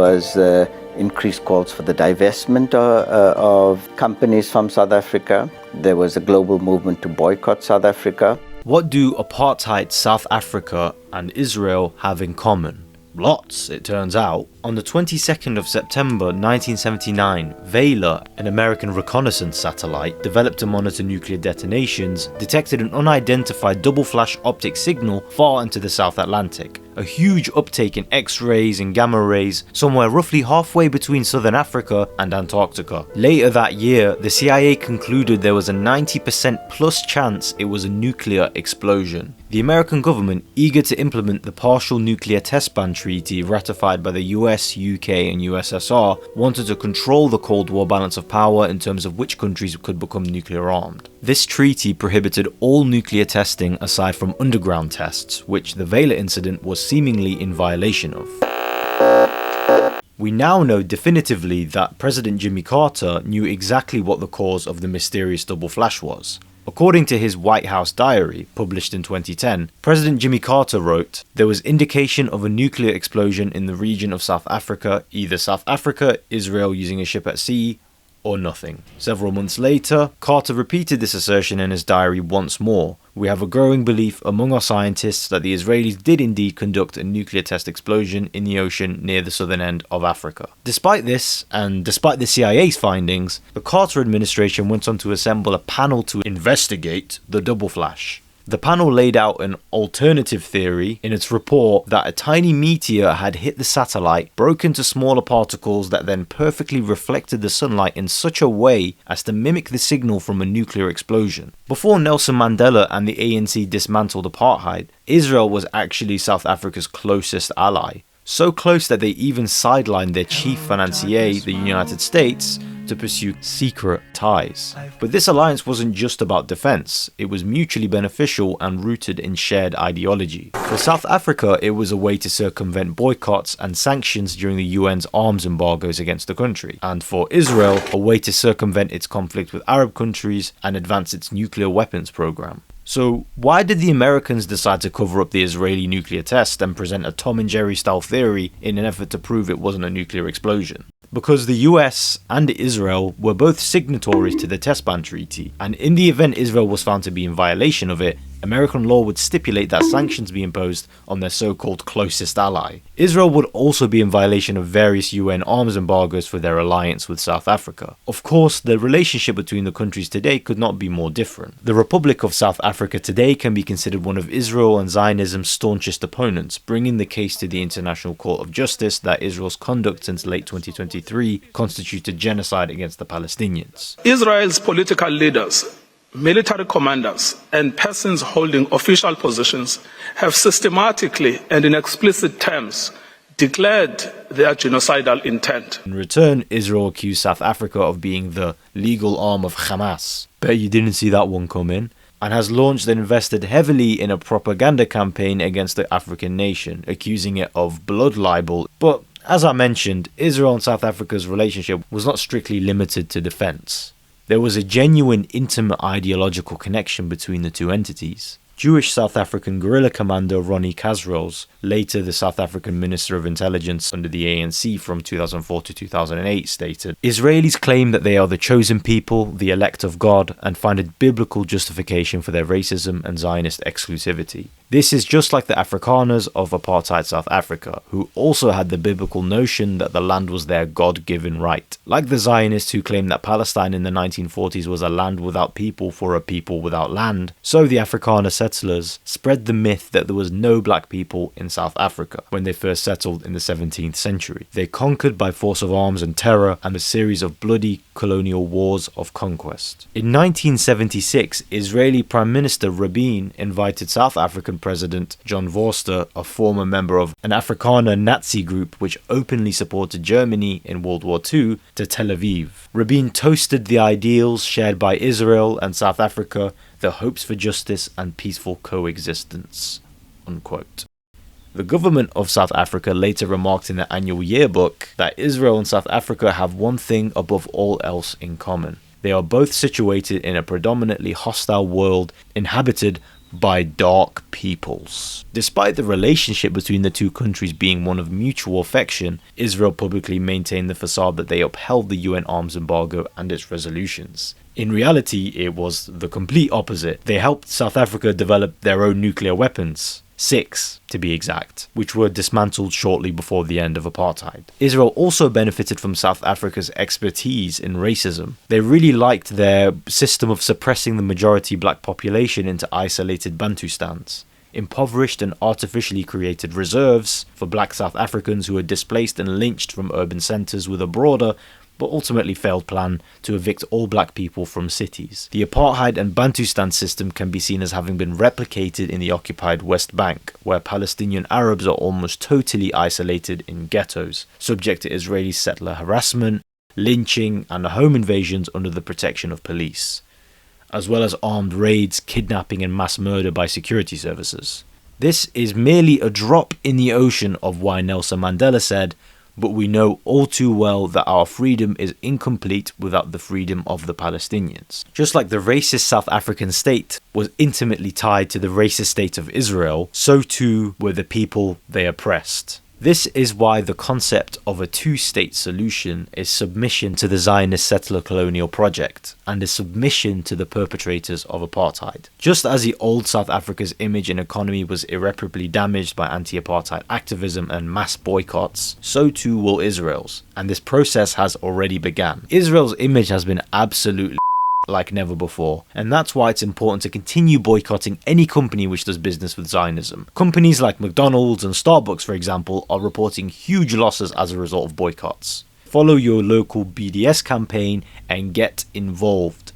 was increased calls for the divestment of companies from South Africa. There was a global movement to boycott South Africa. What do apartheid South Africa and Israel have in common? Lots, it turns out. On the 22nd of September 1979, Vela, an American reconnaissance satellite developed to monitor nuclear detonations, detected an unidentified double-flash optic signal far into the South Atlantic. A huge uptake in X-rays and gamma rays, somewhere roughly halfway between southern Africa and Antarctica. Later that year, the CIA concluded there was a 90% plus chance it was a nuclear explosion. The American government, eager to implement the Partial Nuclear Test Ban Treaty ratified by the US, UK and USSR, wanted to control the Cold War balance of power in terms of which countries could become nuclear armed. This treaty prohibited all nuclear testing aside from underground tests, which the Vela incident was seemingly in violation of. We now know definitively that President Jimmy Carter knew exactly what the cause of the mysterious double flash was. According to his White House diary, published in 2010, President Jimmy Carter wrote, "There was indication of a nuclear explosion in the region of South Africa, either South Africa, Israel using a ship at sea, or nothing." Several months later, Carter repeated this assertion in his diary once more. "We have a growing belief among our scientists that the Israelis did indeed conduct a nuclear test explosion in the ocean near the southern end of Africa." Despite this, and despite the CIA's findings, the Carter administration went on to assemble a panel to investigate the double flash. The panel laid out an alternative theory in its report that a tiny meteor had hit the satellite, broke into smaller particles that then perfectly reflected the sunlight in such a way as to mimic the signal from a nuclear explosion. Before Nelson Mandela and the ANC dismantled apartheid, Israel was actually South Africa's closest ally. So close that they even sidelined their chief financier, the United States, to pursue secret ties. But this alliance wasn't just about defense, it was mutually beneficial and rooted in shared ideology. For South Africa, it was a way to circumvent boycotts and sanctions during the UN's arms embargoes against the country, and for Israel, a way to circumvent its conflict with Arab countries and advance its nuclear weapons program. So why did the Americans decide to cover up the Israeli nuclear test and present a Tom and Jerry style theory in an effort to prove it wasn't a nuclear explosion? Because the US and Israel were both signatories to the Test Ban Treaty, and in the event Israel was found to be in violation of it, American law would stipulate that sanctions be imposed on their so-called closest ally. Israel would also be in violation of various UN arms embargoes for their alliance with South Africa. Of course, the relationship between the countries today could not be more different. The Republic of South Africa today can be considered one of Israel and Zionism's staunchest opponents, bringing the case to the International Court of Justice that Israel's conduct since late 2023 constituted genocide against the Palestinians. Israel's political leaders, military commanders, and persons holding official positions have systematically and in explicit terms declared their genocidal intent. In return, Israel accused South Africa of being the legal arm of Hamas. Bet you didn't see that one coming. And has launched and invested heavily in a propaganda campaign against the African nation, accusing it of blood libel. But as I mentioned, Israel and South Africa's relationship was not strictly limited to defense. There was a genuine, intimate ideological connection between the two entities. Jewish South African guerrilla commander Ronnie Kasrils, later the South African Minister of Intelligence under the ANC from 2004 to 2008, stated, "Israelis claim that they are the chosen people, the elect of God, and find a biblical justification for their racism and Zionist exclusivity. This is just like the Afrikaners of apartheid South Africa, who also had the biblical notion that the land was their God-given right. Like the Zionists who claimed that Palestine in the 1940s was a land without people for a people without land, so the Afrikaner settlers spread the myth that there was no black people in South Africa when they first settled in the 17th century. They conquered by force of arms and terror and a series of bloody colonial wars of conquest." In 1976, Israeli Prime Minister Rabin invited South African President John Vorster, a former member of an Afrikaner Nazi group which openly supported Germany in World War II, to Tel Aviv. Rabin toasted the ideals shared by Israel and South Africa, their hopes for justice and peaceful coexistence. Unquote. The government of South Africa later remarked in their annual yearbook that Israel and South Africa have one thing above all else in common. They are both situated in a predominantly hostile world inhabited by dark peoples. Despite the relationship between the two countries being one of mutual affection, Israel publicly maintained the facade that they upheld the UN arms embargo and its resolutions. In reality, it was the complete opposite. They helped South Africa develop their own nuclear weapons. 6, to be exact, which were dismantled shortly before the end of apartheid. Israel also benefited from South Africa's expertise in racism. They really liked their system of suppressing the majority black population into isolated Bantustans, impoverished and artificially created reserves for black South Africans who were displaced and lynched from urban centres with a broader but ultimately failed plan to evict all black people from cities. The apartheid and Bantustan system can be seen as having been replicated in the occupied West Bank, where Palestinian Arabs are almost totally isolated in ghettos, subject to Israeli settler harassment, lynching, and home invasions under the protection of police, as well as armed raids, kidnapping, and mass murder by security services. This is merely a drop in the ocean of why Nelson Mandela said, "But we know all too well that our freedom is incomplete without the freedom of the Palestinians." Just like the racist South African state was intimately tied to the racist state of Israel, so too were the people they oppressed. This is why the concept of a two-state solution is submission to the Zionist settler colonial project and a submission to the perpetrators of apartheid. Just as the old South Africa's image and economy was irreparably damaged by anti-apartheid activism and mass boycotts, so too will Israel's, and this process has already begun. Israel's image has been absolutely like never before, and that's why it's important to continue boycotting any company which does business with Zionism. Companies like McDonald's and Starbucks, for example, are reporting huge losses as a result of boycotts. Follow your local BDS campaign and get involved.